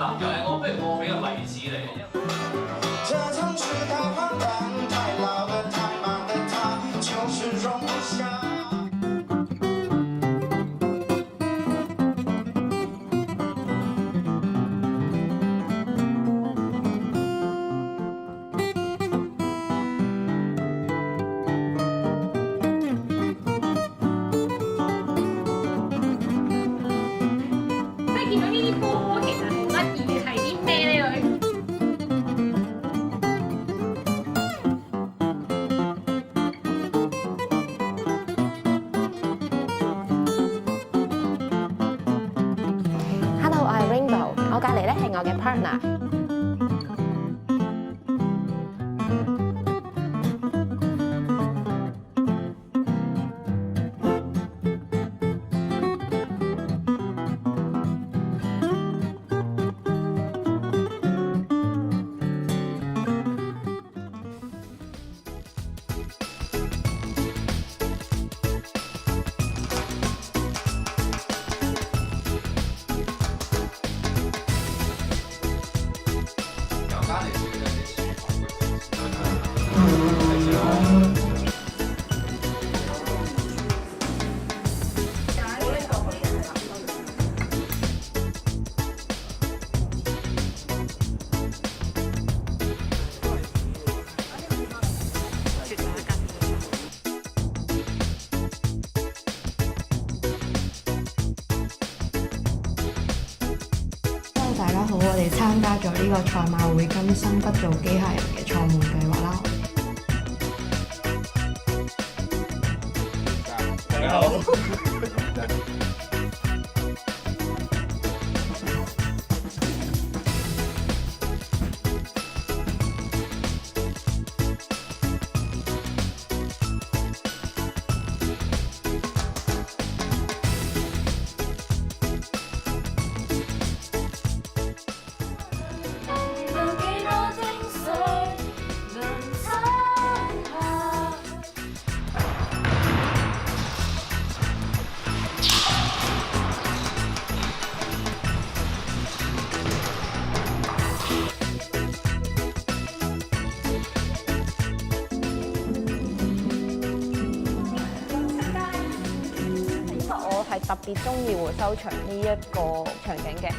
嗱，我不如我俾個例子你。這城市太荒誕，太老的，太忙的，它就是容不下。見到呢啲波其實好得意嘅係啲咩咧？佢Hello，我係 Rainbow，我隔離咧係我嘅 partner。大家好，我哋參加咗呢個賽馬會更新不做機械人嘅創門計劃啦。大家好。我係特別中意回收場呢一個場景嘅。